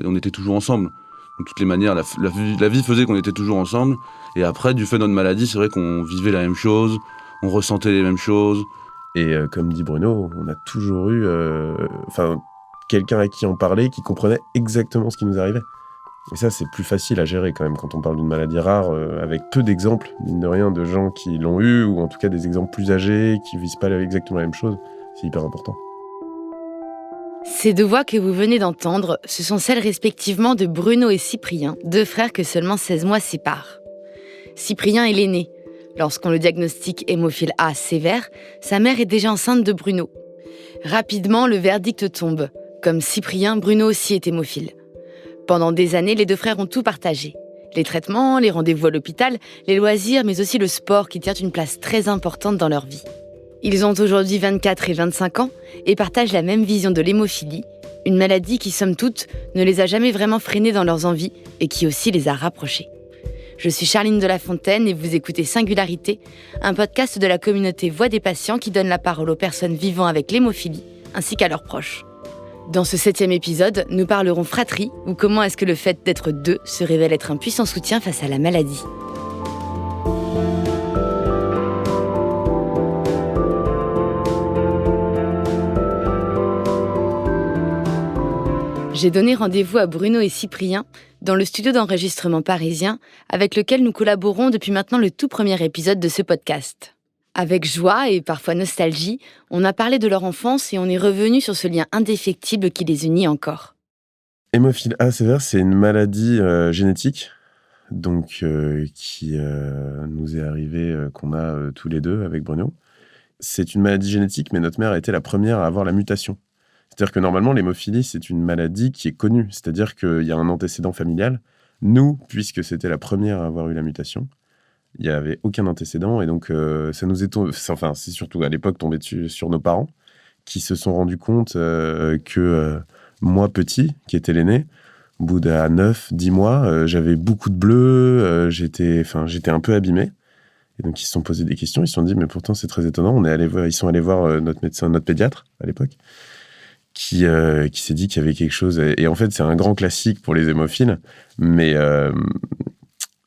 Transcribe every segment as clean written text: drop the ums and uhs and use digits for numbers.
Et on était toujours ensemble. De toutes les manières, la vie faisait qu'on était toujours ensemble. Et après, du fait de notre maladie, c'est vrai qu'on vivait la même chose, on ressentait les mêmes choses. Et comme dit Bruno, on a toujours eu quelqu'un à qui en parler qui comprenait exactement ce qui nous arrivait. Et ça, c'est plus facile à gérer quand même quand on parle d'une maladie rare, avec peu d'exemples, mine de rien, de gens qui l'ont eu, ou en tout cas des exemples plus âgés, qui visent pas exactement la même chose. C'est hyper important. Ces deux voix que vous venez d'entendre, ce sont celles respectivement de Bruno et Cyprien, deux frères que seulement 16 mois séparent. Cyprien est l'aîné. Lorsqu'on le diagnostique hémophile A sévère, sa mère est déjà enceinte de Bruno. Rapidement, le verdict tombe. Comme Cyprien, Bruno aussi est hémophile. Pendant des années, les deux frères ont tout partagé. Les traitements, les rendez-vous à l'hôpital, les loisirs, mais aussi le sport qui tient une place très importante dans leur vie. Ils ont aujourd'hui 24 et 25 ans et partagent la même vision de l'hémophilie, une maladie qui, somme toute, ne les a jamais vraiment freinés dans leurs envies et qui aussi les a rapprochés. Je suis Charline de La Fontaine et vous écoutez Singularité, un podcast de la communauté Voix des patients qui donne la parole aux personnes vivant avec l'hémophilie ainsi qu'à leurs proches. Dans ce 7e épisode, nous parlerons fratrie ou comment est-ce que le fait d'être deux se révèle être un puissant soutien face à la maladie. J'ai donné rendez-vous à Bruno et Cyprien dans le studio d'enregistrement parisien avec lequel nous collaborons depuis maintenant le tout premier épisode de ce podcast. Avec joie et parfois nostalgie, on a parlé de leur enfance et on est revenu sur ce lien indéfectible qui les unit encore. Hémophile A sévère, c'est une maladie génétique, donc qui nous est arrivée, qu'on a tous les deux avec Bruno. C'est une maladie génétique, mais notre mère a été la première à avoir la mutation. C'est-à-dire que normalement, l'hémophilie, c'est une maladie qui est connue. C'est-à-dire qu'il y a un antécédent familial. Nous, puisque c'était la première à avoir eu la mutation, il n'y avait aucun antécédent. Et donc, ça nous est c'est surtout à l'époque tombé dessus sur nos parents, qui se sont rendus compte que moi, petit, qui était l'aîné, au bout de 9-10 mois, j'avais beaucoup de bleus, j'étais un peu abîmé. Et donc, ils se sont posés des questions. Ils se sont dit, mais pourtant, c'est très étonnant. Ils sont allés voir notre médecin, notre pédiatre à l'époque, qui s'est dit qu'il y avait quelque chose. Et en fait, c'est un grand classique pour les hémophiles. Mais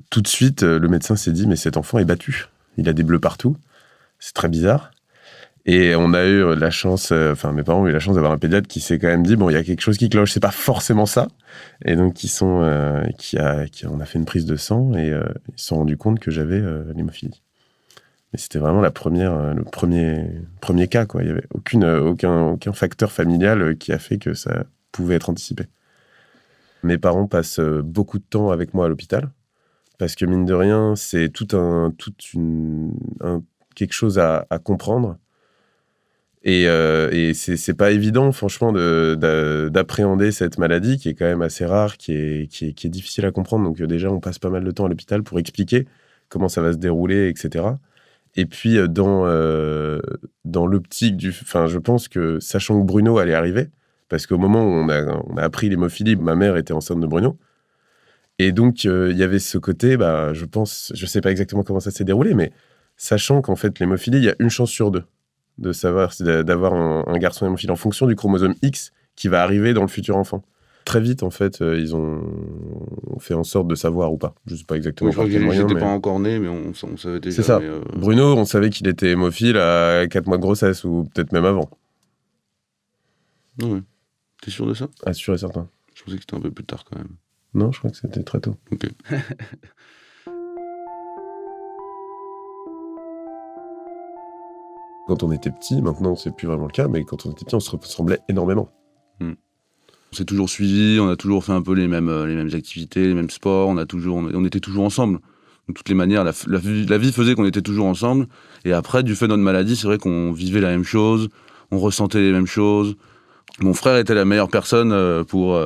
tout de suite, le médecin s'est dit, mais cet enfant est battu. Il a des bleus partout. C'est très bizarre. Et on a eu la chance, mes parents ont eu la chance d'avoir un pédiatre qui s'est quand même dit, bon, il y a quelque chose qui cloche, c'est pas forcément ça. Et donc, on a fait une prise de sang et ils se sont rendus compte que j'avais l'hémophilie. Mais c'était vraiment le premier cas, quoi. Il n'y avait aucun facteur familial qui a fait que ça pouvait être anticipé. Mes parents passent beaucoup de temps avec moi à l'hôpital, parce que mine de rien, c'est quelque chose à comprendre. Et c'est pas évident, franchement, d'appréhender cette maladie qui est quand même assez rare, qui est difficile à comprendre. Donc déjà, on passe pas mal de temps à l'hôpital pour expliquer comment ça va se dérouler, etc. Et puis, dans l'optique je pense que, sachant que Bruno allait arriver, parce qu'au moment où on a appris l'hémophilie, ma mère était enceinte de Bruno. Et donc, il y avait ce côté, je sais pas exactement comment ça s'est déroulé, mais sachant qu'en fait, l'hémophilie, il y a une chance sur deux d'avoir un garçon hémophile en fonction du chromosome X qui va arriver dans le futur enfant. Très vite, en fait, ils ont fait en sorte de savoir ou pas. Je ne sais pas exactement. Oui, je crois qu'il n'était pas encore né, mais on savait déjà. C'est ça. Bruno, on savait qu'il était hémophile à 4 mois de grossesse, ou peut-être même avant. Oui. T'es sûr de ça ? Ah, sûr et certain. Je pensais que c'était un peu plus tard, quand même. Non, je crois que c'était très tôt. Ok. Quand on était petit, maintenant c'est plus vraiment le cas, mais quand on était petit, on se ressemblait énormément. On s'est toujours suivis, on a toujours fait un peu les mêmes activités, les mêmes sports, on était toujours ensemble. De toutes les manières, la vie faisait qu'on était toujours ensemble. Et après, du fait de notre maladie, c'est vrai qu'on vivait la même chose, on ressentait les mêmes choses. Mon frère était la meilleure personne pour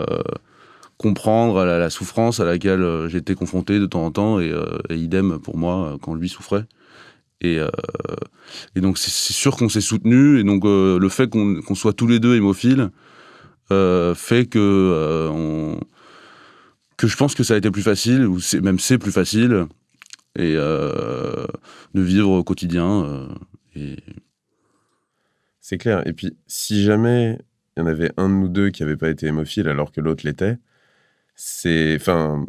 comprendre la souffrance à laquelle j'étais confronté de temps en temps, et idem pour moi quand lui souffrait. Et donc c'est sûr qu'on s'est soutenus, et donc le fait qu'on soit tous les deux hémophiles fait que je pense que ça a été plus facile, ou c'est plus facile, et de vivre au quotidien. C'est clair. Et puis, si jamais il y en avait un de nous deux qui n'avait pas été hémophile alors que l'autre l'était, Enfin,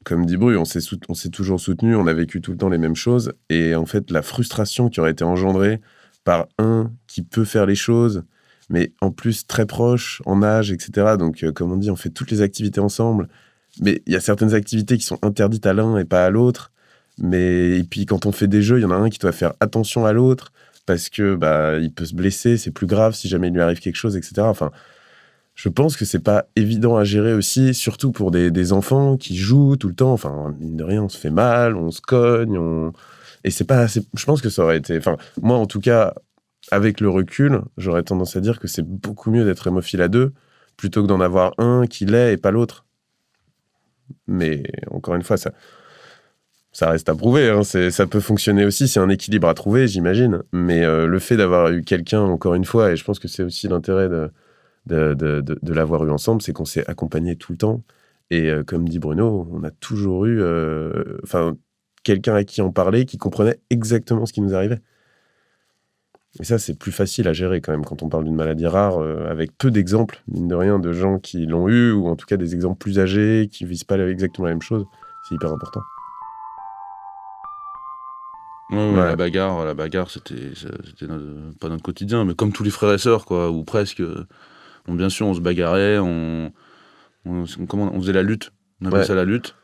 comme dit Bru, on s'est toujours soutenu, on a vécu tout le temps les mêmes choses. Et en fait, la frustration qui aurait été engendrée par un qui peut faire les choses, mais en plus très proche en âge, etc. Donc, comme on dit, on fait toutes les activités ensemble. Mais il y a certaines activités qui sont interdites à l'un et pas à l'autre. Et puis, quand on fait des jeux, il y en a un qui doit faire attention à l'autre parce que il peut se blesser, c'est plus grave si jamais il lui arrive quelque chose, etc. Enfin, je pense que c'est pas évident à gérer aussi, surtout pour des enfants qui jouent tout le temps. Enfin, mine de rien, on se fait mal, on se cogne, et c'est pas assez. Je pense que ça aurait été. Enfin, moi, en tout cas, avec le recul, j'aurais tendance à dire que c'est beaucoup mieux d'être hémophile à deux plutôt que d'en avoir un qui l'est et pas l'autre. Mais encore une fois, ça reste à prouver. Hein. Ça peut fonctionner aussi, c'est un équilibre à trouver, j'imagine. Mais le fait d'avoir eu quelqu'un, encore une fois, et je pense que c'est aussi l'intérêt de l'avoir eu ensemble, c'est qu'on s'est accompagnés tout le temps. Et comme dit Bruno, on a toujours eu quelqu'un à qui en parler, qui comprenait exactement ce qui nous arrivait. Et ça, c'est plus facile à gérer quand même quand on parle d'une maladie rare, avec peu d'exemples, mine de rien, de gens qui l'ont eu, ou en tout cas des exemples plus âgés, qui ne visent pas exactement la même chose. C'est hyper important. Ouais. La bagarre, c'était pas notre quotidien, mais comme tous les frères et sœurs, quoi, ou presque. Bien sûr, on se bagarrait, on faisait la lutte. On appelait ça la lutte.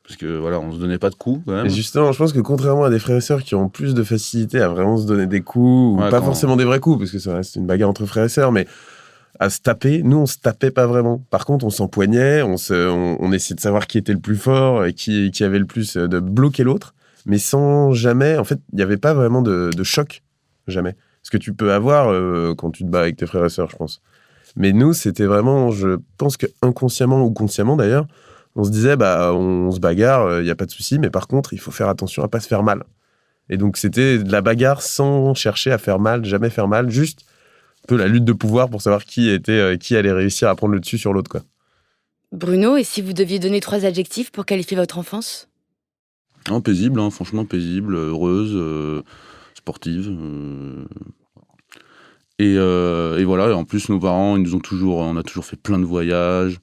Parce que voilà, on se donnait pas de coups, quand même. Et justement, je pense que contrairement à des frères et sœurs qui ont plus de facilité à vraiment se donner des coups, ou pas forcément des vrais coups, parce que ça reste une bagarre entre frères et sœurs, mais à se taper, nous, on se tapait pas vraiment. Par contre, on s'empoignait, on essayait de savoir qui était le plus fort et qui avait le plus de bloquer l'autre, mais sans jamais... En fait, il n'y avait pas vraiment de choc, jamais. Ce que tu peux avoir quand tu te bats avec tes frères et sœurs, je pense. Mais nous, c'était vraiment, je pense que inconsciemment ou consciemment d'ailleurs, on se disait, on se bagarre, il n'y a pas de souci, mais par contre, il faut faire attention à pas se faire mal. Et donc, c'était de la bagarre sans chercher à faire mal, jamais faire mal, juste un peu la lutte de pouvoir pour savoir qui allait réussir à prendre le dessus sur l'autre, quoi. Bruno, et si vous deviez donner 3 adjectifs pour qualifier votre enfance ? Non, paisible, hein, franchement paisible, heureuse, sportive. Et voilà, et en plus, nos parents, on a toujours fait plein de voyages.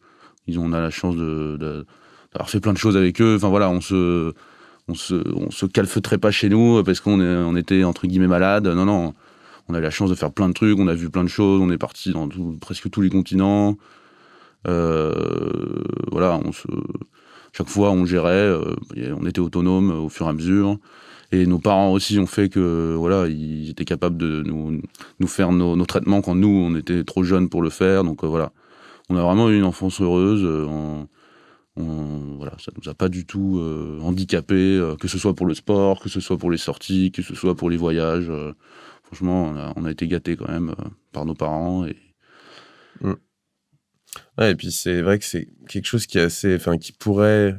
On a la chance d'avoir fait plein de choses avec eux. Enfin voilà, on se calfeutrait pas chez nous parce on était entre guillemets malades. Non, on a eu la chance de faire plein de trucs, on a vu plein de choses, on est parti dans presque tous les continents. Voilà, chaque fois on gérait, on était autonome au fur et à mesure. Et nos parents aussi ont fait que voilà, ils étaient capables de nous faire nos traitements quand nous on était trop jeunes pour le faire. Donc voilà, on a vraiment eu une enfance heureuse. Voilà, ça nous a pas du tout handicapés, que ce soit pour le sport, que ce soit pour les sorties, que ce soit pour les voyages. Franchement, on a été gâtés quand même par nos parents. Ouais, et puis c'est vrai que c'est quelque chose qui pourrait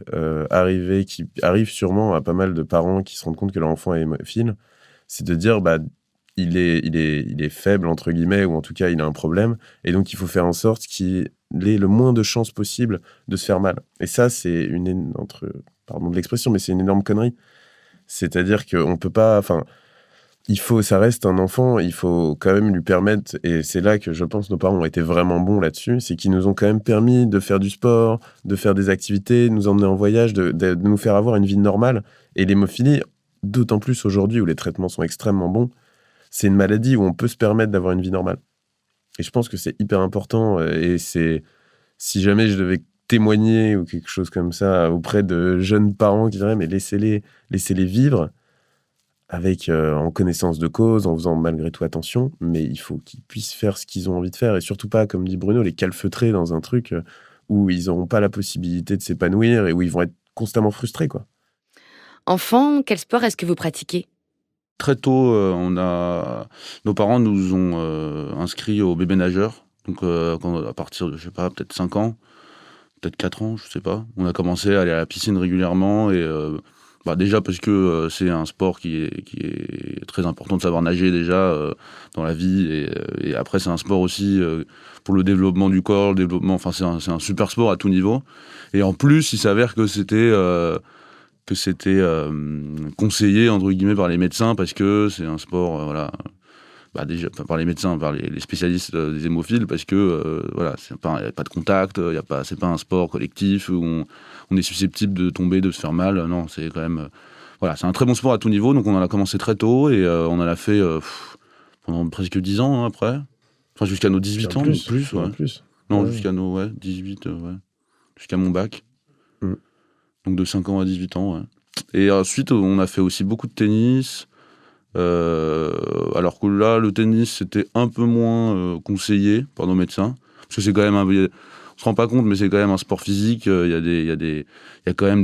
arriver, qui arrive sûrement à pas mal de parents qui se rendent compte que leur enfant est hémophile, c'est de dire il est faible entre guillemets, ou en tout cas il a un problème, et donc il faut faire en sorte qu'il ait le moins de chances possible de se faire mal. Et ça, c'est pardon de l'expression, mais c'est une énorme connerie. C'est-à-dire qu'on peut pas, ça reste un enfant, il faut quand même lui permettre, et c'est là que je pense nos parents ont été vraiment bons là-dessus, c'est qu'ils nous ont quand même permis de faire du sport, de faire des activités, de nous emmener en voyage, de nous faire avoir une vie normale. Et l'hémophilie, d'autant plus aujourd'hui où les traitements sont extrêmement bons, c'est une maladie où on peut se permettre d'avoir une vie normale. Et je pense que c'est hyper important, et si jamais je devais témoigner ou quelque chose comme ça auprès de jeunes parents qui diraient mais laissez-les vivre, avec en connaissance de cause, en faisant malgré tout attention, mais il faut qu'ils puissent faire ce qu'ils ont envie de faire, et surtout pas, comme dit Bruno, les calfeutrer dans un truc où ils n'auront pas la possibilité de s'épanouir et où ils vont être constamment frustrés, quoi. Enfant, quel sport est-ce que vous pratiquez ? Très tôt, nos parents nous ont inscrits au bébé nageur. Donc à partir de, je sais pas, peut-être 5 ans, peut-être 4 ans, je sais pas. On a commencé à aller à la piscine régulièrement, et déjà parce que c'est un sport qui est très important de savoir nager déjà dans la vie, et après c'est un sport aussi pour le développement du corps, c'est un super sport à tout niveau. Et en plus, il s'avère que c'était conseillé entre guillemets par les médecins parce que c'est un sport déjà par les médecins, par les spécialistes des hémophiles, parce que voilà, il n'y a pas de contact, c'est pas un sport collectif où on est susceptible de tomber, de se faire mal. Non, c'est quand même... voilà, c'est un très bon sport à tout niveau, donc on en a commencé très tôt et on en a fait pendant presque 10 ans après. Enfin, jusqu'à nos 18 ans, plus, ouais. Non, ouais. jusqu'à nos 18, ouais. Jusqu'à mon bac. Donc de 5 ans à 18 ans, ouais. Et ensuite, on a fait aussi beaucoup de tennis. Alors que là, le tennis, c'était un peu moins conseillé par nos médecins. Parce que c'est quand même on se rend pas compte, mais c'est quand même un sport physique. Il y a quand même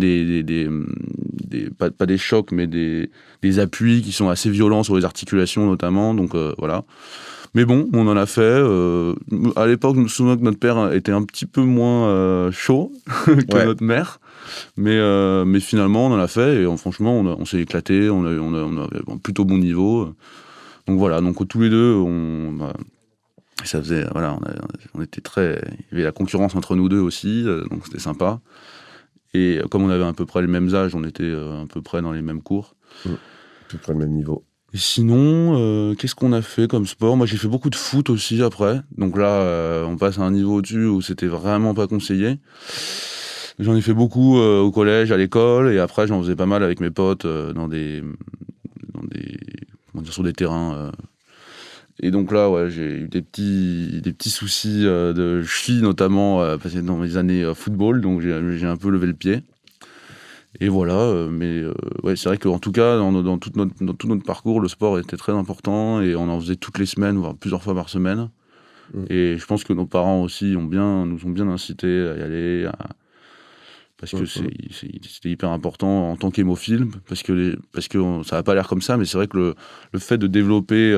pas des chocs, mais des appuis qui sont assez violents sur les articulations notamment. Donc voilà. Mais bon, on en a fait. À l'époque, je me souviens que notre père était un petit peu moins chaud que notre mère. Mais finalement, on en a fait et franchement, on s'est éclaté. On avait un plutôt bon niveau. Donc voilà, donc tous les deux, ça faisait, voilà, on était très... Il y avait la concurrence entre nous deux aussi, donc c'était sympa. Et comme on avait à peu près les mêmes âges, on était à peu près dans les mêmes cours. À peu près le même niveau. Et sinon, qu'est-ce qu'on a fait comme sport ? Moi, j'ai fait beaucoup de foot aussi après. Donc là, on passe à un niveau au-dessus où c'était vraiment pas conseillé. J'en ai fait beaucoup au collège, à l'école, et après, j'en faisais pas mal avec mes potes sur des terrains. Et donc là, ouais, j'ai eu des petits soucis de cheville, notamment parce que dans mes années football, donc j'ai un peu levé le pied. Et voilà, ouais, c'est vrai qu'en tout cas, dans tout notre parcours, le sport était très important et on en faisait toutes les semaines, voire plusieurs fois par semaine. Et je pense que nos parents aussi nous ont bien incités à y aller, parce que c'était hyper important en tant qu'hémophile, parce que ça n'a pas l'air comme ça, mais c'est vrai que le fait de développer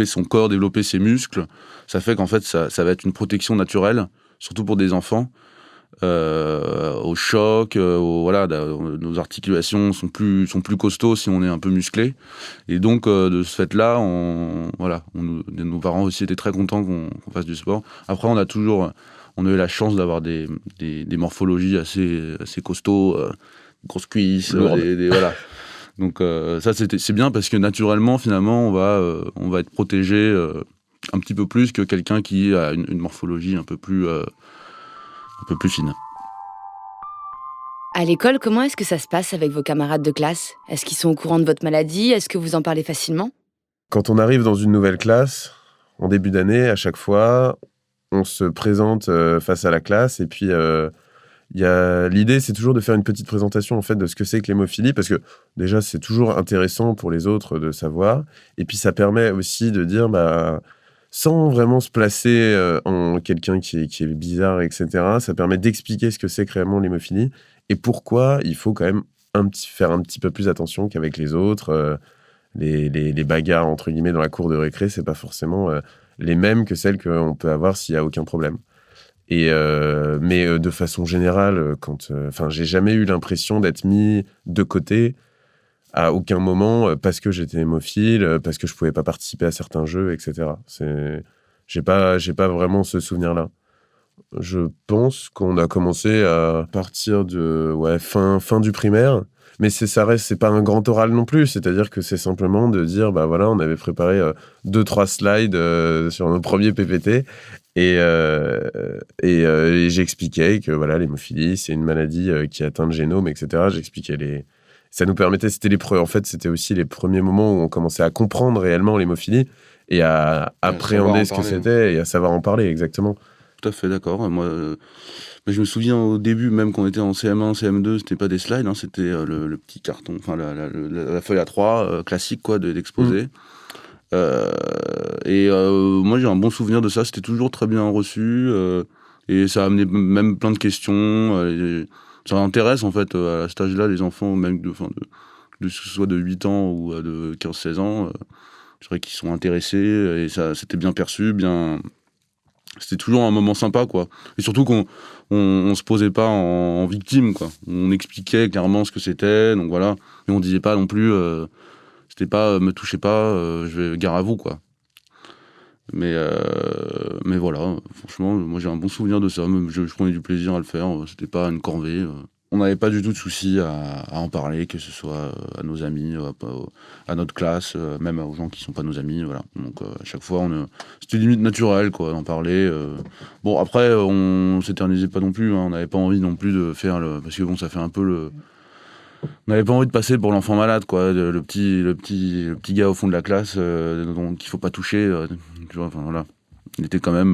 son corps, développer ses muscles, ça fait qu'en fait, ça va être une protection naturelle, surtout pour des enfants. Au choc, voilà, nos articulations sont plus costauds si on est un peu musclé. Et donc, de ce fait-là, nos parents aussi étaient très contents qu'on fasse du sport. Après, on a eu la chance d'avoir des morphologies assez costauds, grosses cuisses, voilà. Donc ça, c'est bien parce que naturellement, finalement, on va être protégé un petit peu plus que quelqu'un qui a une morphologie un peu plus fine. À l'école, comment est-ce que ça se passe avec vos camarades de classe ? Est-ce qu'ils sont au courant de votre maladie ? Est-ce que vous en parlez facilement ? Quand on arrive dans une nouvelle classe, en début d'année, à chaque fois, on se présente face à la classe et puis l'idée, c'est toujours de faire une petite présentation en fait de ce que c'est que l'hémophilie, parce que déjà, c'est toujours intéressant pour les autres de savoir, et puis ça permet aussi de dire, sans vraiment se placer en quelqu'un qui est bizarre, etc., ça permet d'expliquer ce que c'est que réellement l'hémophilie, et pourquoi il faut quand même faire un petit peu plus attention qu'avec les autres. Les bagarres, entre guillemets, dans la cour de récré, c'est pas forcément les mêmes que celles qu'on peut avoir s'il y a aucun problème. Mais de façon générale, j'ai jamais eu l'impression d'être mis de côté à aucun moment parce que j'étais hémophile, parce que je pouvais pas participer à certains jeux, etc. J'ai pas vraiment ce souvenir-là. Je pense qu'on a commencé à partir de fin du primaire, mais c'est pas un grand oral non plus, c'est-à-dire que c'est simplement de dire voilà, on avait préparé 2-3 slides sur nos premiers PPT et j'expliquais que voilà, l'hémophilie, c'est une maladie qui atteint le génome, etc. J'expliquais ça nous permettait, c'était aussi les premiers moments où on commençait à comprendre réellement l'hémophilie et à appréhender ce que c'était et à savoir en parler, exactement. Tout à fait, d'accord. Moi, je me souviens au début, même quand on était en CM1, CM2, c'était pas des slides, c'était le petit carton, enfin la feuille A3 classique quoi, d'exposé. Moi, j'ai un bon souvenir de ça. C'était toujours très bien reçu et ça a amené même plein de questions. Ça intéresse en fait à cet âge-là les enfants, même que ce soit de 8 ans ou de 15-16 ans. C'est vrai qu'ils sont intéressés et ça, c'était bien perçu, bien... C'était toujours un moment sympa, quoi. Et surtout qu'on se posait pas en victime, quoi. On expliquait clairement ce que c'était, donc voilà. Et on disait pas non plus, c'était pas me touchez pas, je vais gare à vous, quoi. Mais voilà, franchement, moi j'ai un bon souvenir de ça. Je prenais du plaisir à le faire. C'était pas une corvée. on n'avait pas du tout de soucis à en parler, que ce soit à nos amis, à notre classe, même aux gens qui sont pas nos amis, voilà. Donc à chaque fois, c'était limite naturel, quoi, d'en parler. Bon, après, on s'éternisait pas non plus, hein, on n'avait pas envie non plus de faire parce que bon, ça fait un peu on n'avait pas envie de passer pour l'enfant malade, quoi, le petit gars au fond de la classe, qu'il faut pas toucher, tu vois, enfin voilà. Il était quand même,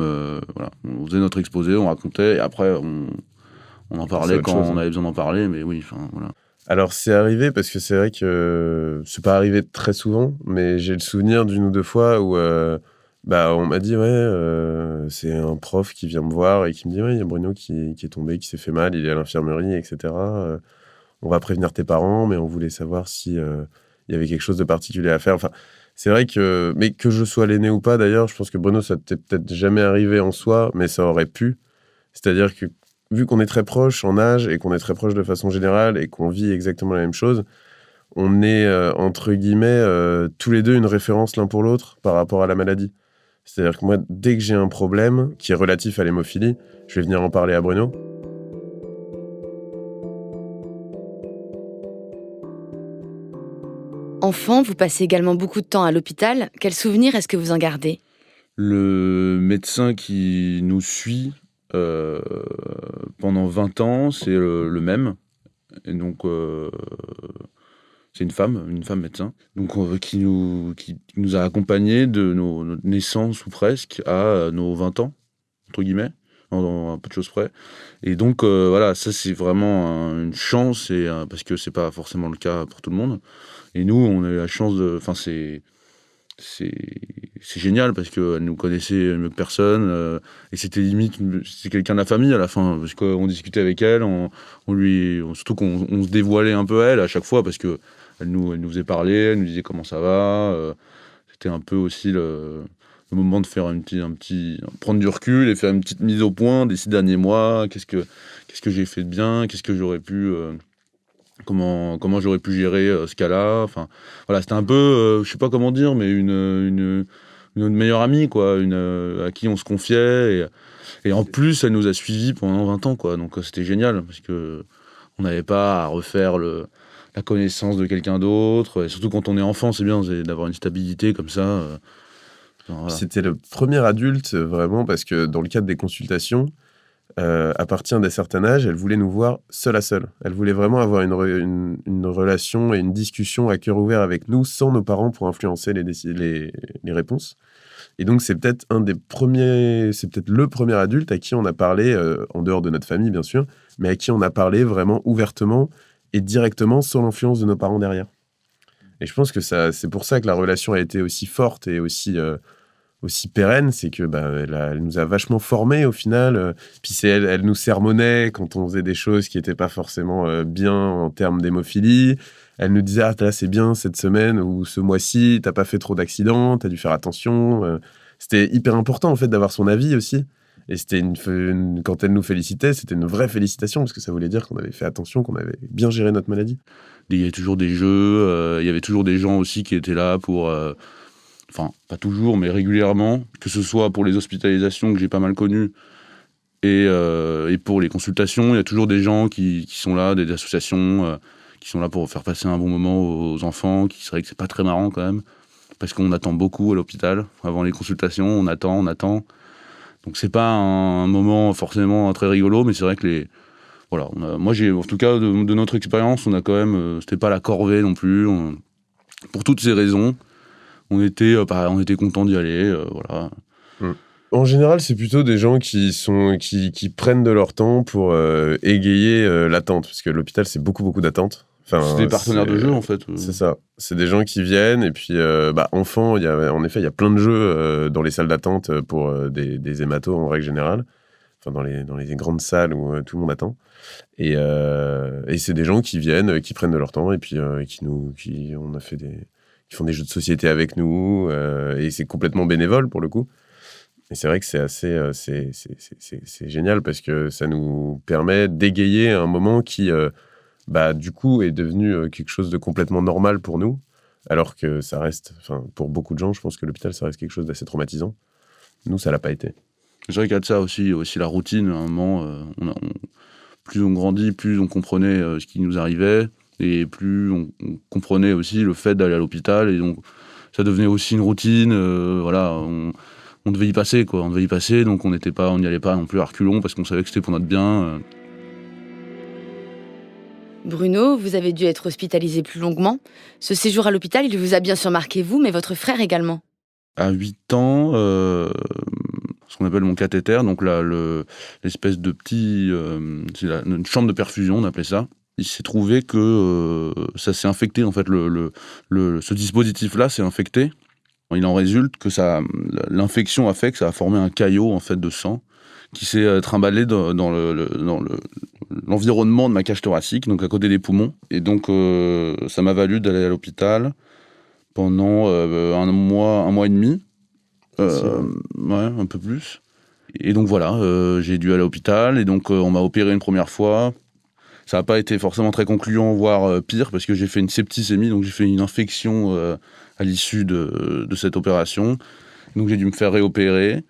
voilà, on faisait notre exposé, on racontait, et après on en parlait quand on avait besoin d'en parler, mais oui, enfin voilà. Alors c'est arrivé parce que c'est vrai que c'est pas arrivé très souvent, mais j'ai le souvenir d'une ou deux fois où on m'a dit c'est un prof qui vient me voir et qui me dit il y a Bruno qui est tombé, qui s'est fait mal, il est à l'infirmerie, etc. On va prévenir tes parents, mais on voulait savoir si il y avait quelque chose de particulier à faire. Enfin, c'est vrai mais que je sois l'aîné ou pas d'ailleurs, je pense que Bruno ça t'est peut-être jamais arrivé en soi, mais ça aurait pu. C'est-à-dire que vu qu'on est très proches en âge et qu'on est très proches de façon générale et qu'on vit exactement la même chose, on est, entre guillemets, tous les deux une référence l'un pour l'autre par rapport à la maladie. C'est-à-dire que moi, dès que j'ai un problème qui est relatif à l'hémophilie, je vais venir en parler à Bruno. Enfant, vous passez également beaucoup de temps à l'hôpital. Quel souvenir est-ce que vous en gardez ? Le médecin qui nous suit pendant 20 ans, c'est le même. Et donc, c'est une femme médecin, donc qui nous a accompagnés de notre naissance ou presque à nos 20 ans, entre guillemets, en peu de choses près. Et donc, voilà, ça c'est vraiment une chance, parce que c'est pas forcément le cas pour tout le monde. Et nous, on a eu la chance de... Enfin, c'est génial parce qu'elle nous connaissait mieux que personne, et c'était limite c'est quelqu'un de la famille à la fin, parce qu'on discutait avec elle, surtout qu'on se dévoilait un peu à elle à chaque fois, parce que elle nous faisait parler, elle nous disait comment ça va, c'était un peu aussi le moment de faire prendre du recul et faire une petite mise au point des 6 derniers mois, qu'est-ce que j'ai fait de bien, qu'est-ce que j'aurais pu comment j'aurais pu gérer ce cas-là. Enfin, voilà, c'était un peu, je sais pas comment dire, mais une meilleure amie, quoi, à qui on se confiait. Et en plus, elle nous a suivis pendant 20 ans, quoi. Donc c'était génial, parce que on n'avait pas à refaire la connaissance de quelqu'un d'autre. Et surtout quand on est enfant, c'est bien d'avoir une stabilité comme ça. Voilà. C'était le premier adulte, vraiment, parce que dans le cadre des consultations, à partir d'un certain âge, elle voulait nous voir seul à seul. Elle voulait vraiment avoir une relation et une discussion à cœur ouvert avec nous, sans nos parents pour influencer les réponses. Et donc, c'est peut-être le premier adulte à qui on a parlé, en dehors de notre famille, bien sûr, mais à qui on a parlé vraiment ouvertement et directement, sans l'influence de nos parents derrière. Et je pense que c'est pour ça que la relation a été aussi forte et aussi pérenne, c'est que elle nous a vachement formés au final. Puis elle nous sermonnait quand on faisait des choses qui n'étaient pas forcément bien en termes d'hémophilie. Elle nous disait là c'est bien cette semaine ou ce mois-ci, t'as pas fait trop d'accidents, t'as dû faire attention. C'était hyper important en fait d'avoir son avis aussi. Et c'était quand elle nous félicitait, c'était une vraie félicitation parce que ça voulait dire qu'on avait fait attention, qu'on avait bien géré notre maladie. Il y avait toujours des jeux, il y avait toujours des gens aussi qui étaient là pour... Enfin, pas toujours, mais régulièrement, que ce soit pour les hospitalisations que j'ai pas mal connues et pour les consultations, il y a toujours des gens qui sont là, des associations qui sont là pour faire passer un bon moment aux enfants, qui serait que c'est pas très marrant quand même, parce qu'on attend beaucoup à l'hôpital. Avant les consultations, on attend. Donc c'est pas un moment forcément très rigolo, mais c'est vrai que voilà, en tout cas, de notre expérience, on a quand même, c'était pas la corvée non plus, pour toutes ces raisons. On était contents d'y aller, voilà. En général, c'est plutôt des gens qui prennent de leur temps pour égayer l'attente, parce que l'hôpital, c'est beaucoup, beaucoup d'attente. Enfin, c'est des partenaires de jeu, en fait. C'est ça. C'est des gens qui viennent, et puis, enfants, en effet, il y a plein de jeux dans les salles d'attente pour des hématos, en règle générale. Enfin, dans les grandes salles où tout le monde attend. Et c'est des gens qui viennent, qui prennent de leur temps, et puis qui font des jeux de société avec nous, et c'est complètement bénévole pour le coup. Et c'est vrai que c'est assez, c'est génial parce que ça nous permet d'égayer un moment qui, du coup, est devenu quelque chose de complètement normal pour nous, alors que ça reste, pour beaucoup de gens, je pense que l'hôpital, ça reste quelque chose d'assez traumatisant. Nous, ça l'a pas été. C'est vrai qu'il y a de ça aussi la routine. À un moment, plus on grandit, plus on comprenait ce qui nous arrivait, et plus on comprenait aussi le fait d'aller à l'hôpital, et donc ça devenait aussi une routine, voilà, on devait y passer, quoi. On devait y passer, donc on n'y allait pas non plus à reculons, parce qu'on savait que c'était pour notre bien. Bruno, vous avez dû être hospitalisé plus longuement. Ce séjour à l'hôpital, il vous a bien sûr marqué vous, mais votre frère également. À 8 ans, ce qu'on appelle mon cathéter, donc là, l'espèce de petit... c'est une chambre de perfusion, on appelait ça. Il s'est trouvé que ça s'est infecté, en fait, ce dispositif-là s'est infecté. Il en résulte que l'infection a fait que ça a formé un caillot, en fait, de sang qui s'est trimballé dans l'environnement de ma cage thoracique, donc à côté des poumons. Et donc, ça m'a valu d'aller à l'hôpital pendant un mois et demi. Ouais, un peu plus. Et donc voilà, j'ai dû aller à l'hôpital, et donc on m'a opéré une première fois. Ça n'a pas été forcément très concluant, voire pire, parce que j'ai fait une septicémie, donc j'ai fait une infection à l'issue de cette opération. Donc j'ai dû me faire réopérer.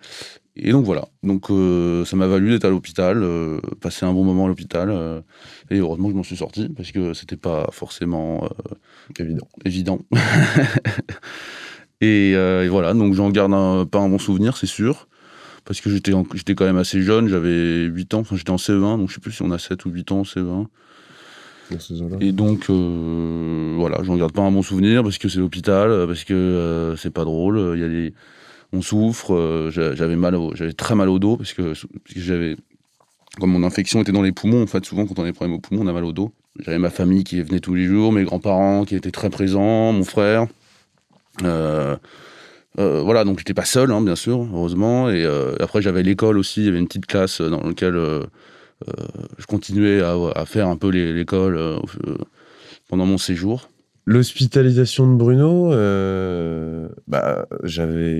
Et donc voilà, donc ça m'a valu d'être à l'hôpital, passer un bon moment à l'hôpital, et heureusement que je m'en suis sorti, parce que c'était pas forcément évident. Et voilà, donc j'en garde pas un bon souvenir, c'est sûr, parce que j'étais quand même assez jeune, j'avais 8 ans, enfin j'étais en CE1, donc je sais plus si on a 7 ou 8 ans en CE1. Et donc voilà, j'en garde pas un bon souvenir, parce que c'est l'hôpital, parce que c'est pas drôle, on souffre, j'avais très mal au dos, parce que comme mon infection était dans les poumons, en fait, souvent quand on a des problèmes aux poumons, on a mal au dos. J'avais ma famille qui venait tous les jours, mes grands-parents qui étaient très présents, mon frère. Voilà, donc j'étais pas seul, hein, bien sûr, heureusement. Et après, j'avais l'école aussi, il y avait une petite classe dans laquelle je continuais à faire un peu l'école pendant mon séjour. L'hospitalisation de Bruno, j'ai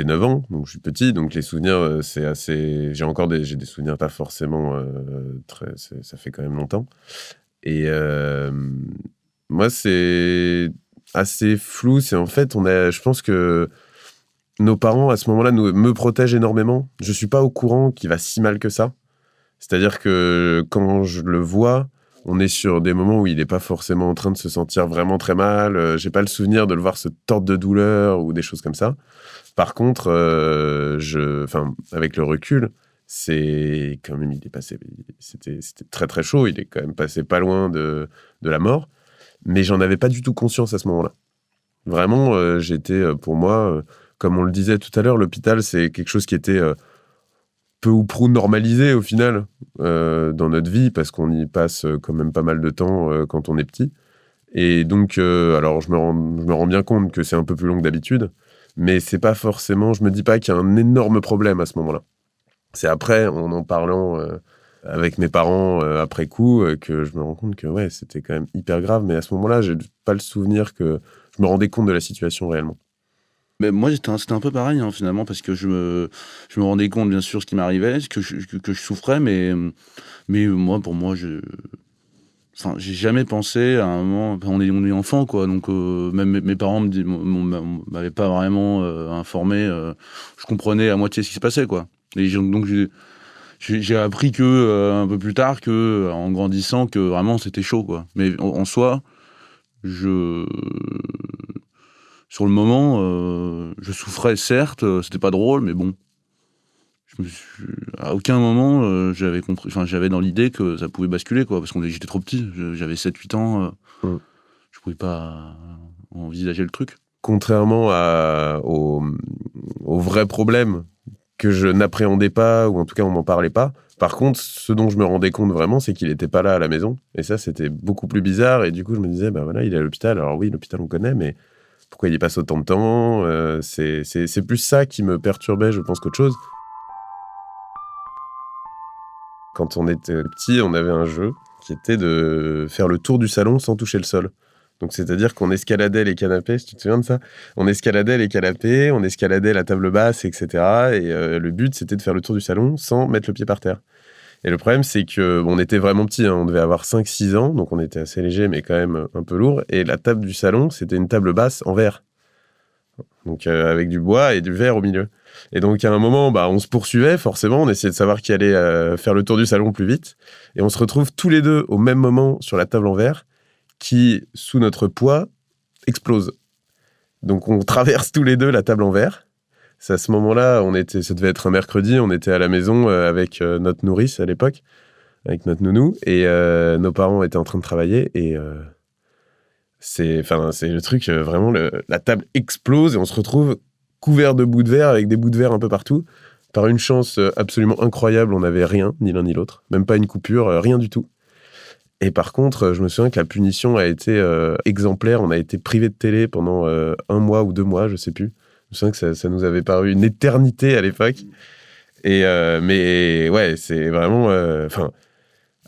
9 ans, donc je suis petit, donc les souvenirs, c'est assez... J'ai des souvenirs pas forcément ça fait quand même longtemps. Et moi, c'est assez flou, c'est en fait, je pense que nos parents, à ce moment-là, me protègent énormément. Je suis pas au courant qu'il va si mal que ça. C'est-à-dire que quand je le vois, on est sur des moments où il n'est pas forcément en train de se sentir vraiment très mal. J'ai pas le souvenir de le voir se tordre de douleur ou des choses comme ça. Par contre, avec le recul, c'est quand même, c'était très très chaud. Il est quand même passé pas loin de la mort, mais j'en avais pas du tout conscience à ce moment-là. Vraiment, j'étais pour moi, comme on le disait tout à l'heure, l'hôpital c'est quelque chose qui était peu ou prou normalisé au final dans notre vie, parce qu'on y passe quand même pas mal de temps quand on est petit. Et donc, alors je me rends bien compte que c'est un peu plus long que d'habitude, mais c'est pas forcément, je me dis pas qu'il y a un énorme problème à ce moment-là. C'est après, en parlant avec mes parents après coup, que je me rends compte que ouais, c'était quand même hyper grave, mais à ce moment-là, j'ai pas le souvenir que je me rendais compte de la situation réellement. Mais moi, c'était un peu pareil, hein, finalement, parce que je me rendais compte, bien sûr, ce qui m'arrivait, que je souffrais, mais moi, pour moi, j'ai jamais pensé à un moment... On est enfant, quoi, donc même mes parents m'avaient pas vraiment informé. Je comprenais à moitié ce qui se passait, quoi. Et donc, j'ai appris un peu plus tard, en grandissant, que vraiment, c'était chaud, quoi. Mais en soi, sur le moment, je souffrais, certes, c'était pas drôle, mais bon. À aucun moment, j'avais dans l'idée que ça pouvait basculer, quoi, parce que j'étais trop petit, j'avais 7-8 ans, je pouvais pas envisager le truc. Contrairement au vrai problème que je n'appréhendais pas, ou en tout cas on m'en parlait pas. Par contre, ce dont je me rendais compte vraiment, c'est qu'il était pas là à la maison, et ça c'était beaucoup plus bizarre, et du coup je me disais, bah voilà, il est à l'hôpital, alors oui, l'hôpital on connaît, mais pourquoi il y passe autant de temps, c'est plus ça qui me perturbait, je pense, qu'autre chose. Quand on était petit, on avait un jeu qui était de faire le tour du salon sans toucher le sol. Donc, c'est-à-dire qu'on escaladait les canapés, tu te souviens de ça ? On escaladait les canapés, on escaladait la table basse, etc. Et le but, c'était de faire le tour du salon sans mettre le pied par terre. Et le problème, c'est qu'on était vraiment petits, hein, on devait avoir 5-6 ans, donc on était assez léger, mais quand même un peu lourd. Et la table du salon, c'était une table basse en verre. Donc avec du bois et du verre au milieu. Et donc, à un moment, on se poursuivait, forcément. On essayait de savoir qui allait faire le tour du salon plus vite. Et on se retrouve tous les deux au même moment sur la table en verre qui, sous notre poids, explose. Donc, on traverse tous les deux la table en verre. C'est à ce moment-là, ça devait être un mercredi, on était à la maison avec notre nourrice à l'époque, avec notre nounou, et nos parents étaient en train de travailler. Et c'est le truc, vraiment, la table explose et on se retrouve couvert de bouts de verre, avec des bouts de verre un peu partout. Par une chance absolument incroyable, on n'avait rien, ni l'un ni l'autre. Même pas une coupure, rien du tout. Et par contre, je me souviens que la punition a été exemplaire. On a été privé de télé pendant 1 mois ou 2 mois, je sais plus. Je me souviens que ça nous avait paru une éternité à l'époque. Mais ouais, c'est vraiment...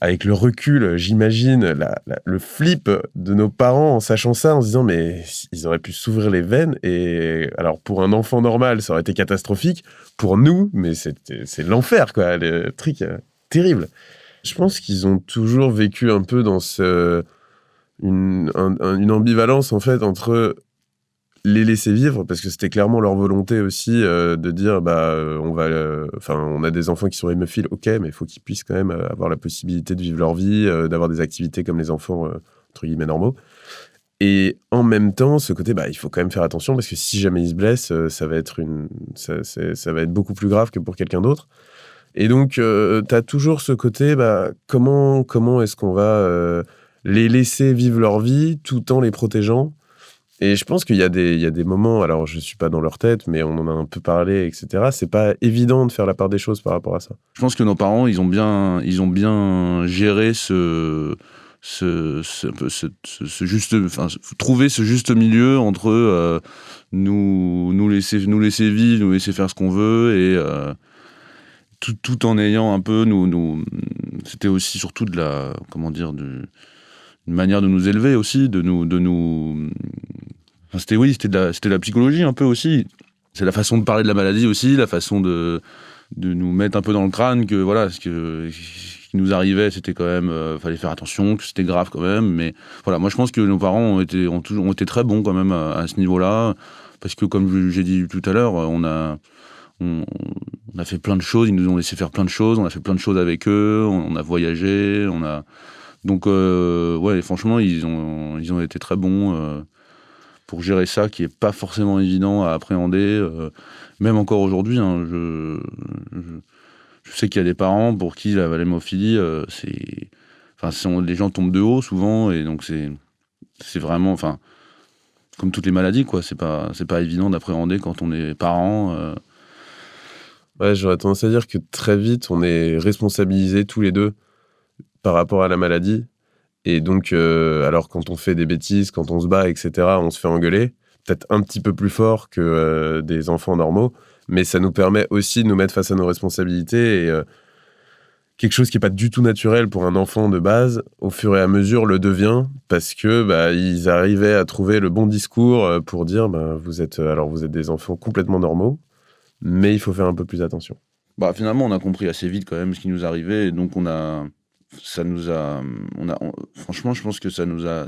avec le recul, j'imagine le flip de nos parents en sachant ça, en se disant mais ils auraient pu s'ouvrir les veines. Et alors pour un enfant normal, ça aurait été catastrophique. Pour nous, mais c'est l'enfer, quoi. Le truc terrible. Je pense qu'ils ont toujours vécu un peu dans une ambivalence en fait entre les laisser vivre, parce que c'était clairement leur volonté aussi de dire on a des enfants qui sont hémophiles, ok, mais il faut qu'ils puissent quand même avoir la possibilité de vivre leur vie, d'avoir des activités comme les enfants entre guillemets normaux. Et en même temps, ce côté, il faut quand même faire attention, parce que si jamais ils se blessent, ça va être beaucoup plus grave que pour quelqu'un d'autre. Et donc, t'as toujours ce côté, comment est-ce qu'on va les laisser vivre leur vie tout en les protégeant. Et je pense qu'il y a des moments, alors je suis pas dans leur tête, mais on en a un peu parlé, etc. C'est pas évident de faire la part des choses par rapport à ça. Je pense que nos parents, ils ont bien géré trouver ce juste milieu entre nous laisser vivre, nous laisser faire ce qu'on veut, et tout en ayant un peu c'était aussi surtout une manière de nous élever aussi, c'était de la psychologie un peu aussi. C'est la façon de parler de la maladie aussi, la façon de nous mettre un peu dans le crâne que voilà, ce qui nous arrivait, c'était quand même, fallait faire attention, que c'était grave quand même. Mais voilà, moi je pense que nos parents ont été très bons quand même à ce niveau-là, parce que comme j'ai dit tout à l'heure, on a fait plein de choses, ils nous ont laissé faire plein de choses, on a fait plein de choses avec eux, on a voyagé, donc ouais, franchement ils ont été très bons pour gérer ça, qui est pas forcément évident à appréhender, même encore aujourd'hui. Hein, je sais qu'il y a des parents pour qui l'hémophilie, les gens tombent de haut souvent, et donc c'est vraiment, comme toutes les maladies, quoi. C'est pas évident d'appréhender quand on est parent. Ouais, j'aurais tendance à dire que très vite, on est responsabilisés tous les deux par rapport à la maladie. Et donc, alors quand on fait des bêtises, quand on se bat, etc., on se fait engueuler, peut-être un petit peu plus fort que des enfants normaux, mais ça nous permet aussi de nous mettre face à nos responsabilités. Et quelque chose qui n'est pas du tout naturel pour un enfant de base, au fur et à mesure, le devient, parce que ils arrivaient à trouver le bon discours pour dire vous êtes des enfants complètement normaux, mais il faut faire un peu plus attention. Finalement, on a compris assez vite quand même ce qui nous arrivait, et donc franchement, je pense que ça nous a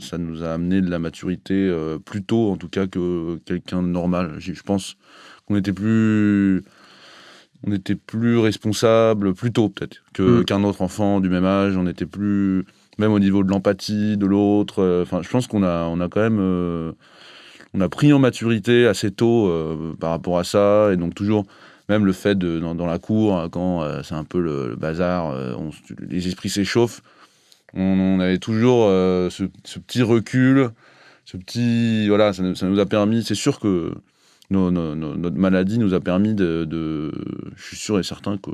amené de la maturité plus tôt, en tout cas, que quelqu'un de normal. Je pense qu'on était plus responsable plus tôt, peut-être, qu'un autre enfant du même âge. On était plus, même au niveau de l'empathie de l'autre. Je pense qu'on a quand même, on a pris en maturité assez tôt par rapport à ça, et donc toujours. Même le fait dans la cour, quand c'est un peu le bazar, les esprits s'échauffent, on avait toujours ce petit recul, voilà, ça nous a permis. C'est sûr que notre maladie nous a permis je suis sûr et certain que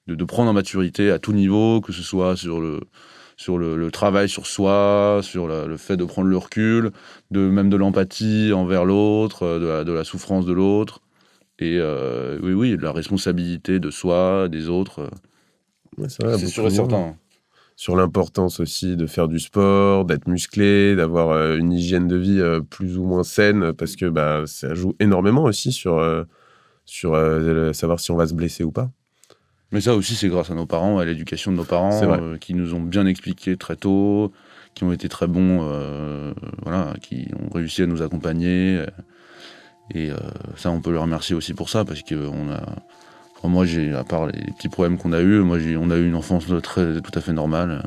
de prendre en maturité à tout niveau, que ce soit sur le travail sur soi, sur le fait de prendre le recul, même de l'empathie envers l'autre, de la souffrance de l'autre. Et oui, la responsabilité de soi, des autres, ouais, c'est sûr et certain. Sur l'importance aussi de faire du sport, d'être musclé, d'avoir une hygiène de vie plus ou moins saine, parce que ça joue énormément aussi sur savoir si on va se blesser ou pas. Mais ça aussi, c'est grâce à nos parents, à l'éducation de nos parents, qui nous ont bien expliqué très tôt, qui ont été très bons, qui ont réussi à nous accompagner. Et ça, on peut le remercier aussi pour ça, parce que moi, à part les petits problèmes qu'on a eus, on a eu une enfance tout à fait normale.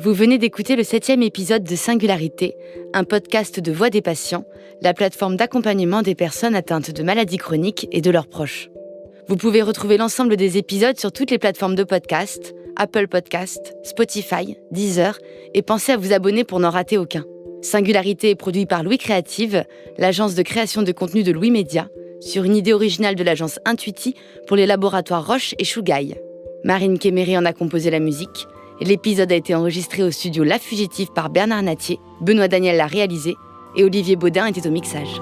Vous venez d'écouter le 7e épisode de Singularité, un podcast de Voix des patients, la plateforme d'accompagnement des personnes atteintes de maladies chroniques et de leurs proches. Vous pouvez retrouver l'ensemble des épisodes sur toutes les plateformes de podcast, Apple Podcast, Spotify, Deezer, et pensez à vous abonner pour n'en rater aucun. Singularité est produit par Louis Créative, l'agence de création de contenu de Louis Média, sur une idée originale de l'agence Intuiti pour les laboratoires Roche et Chougaille. Marine Kéméré en a composé la musique. L'épisode a été enregistré au studio La Fugitive par Bernard Natier, Benoît Daniel l'a réalisé et Olivier Baudin était au mixage.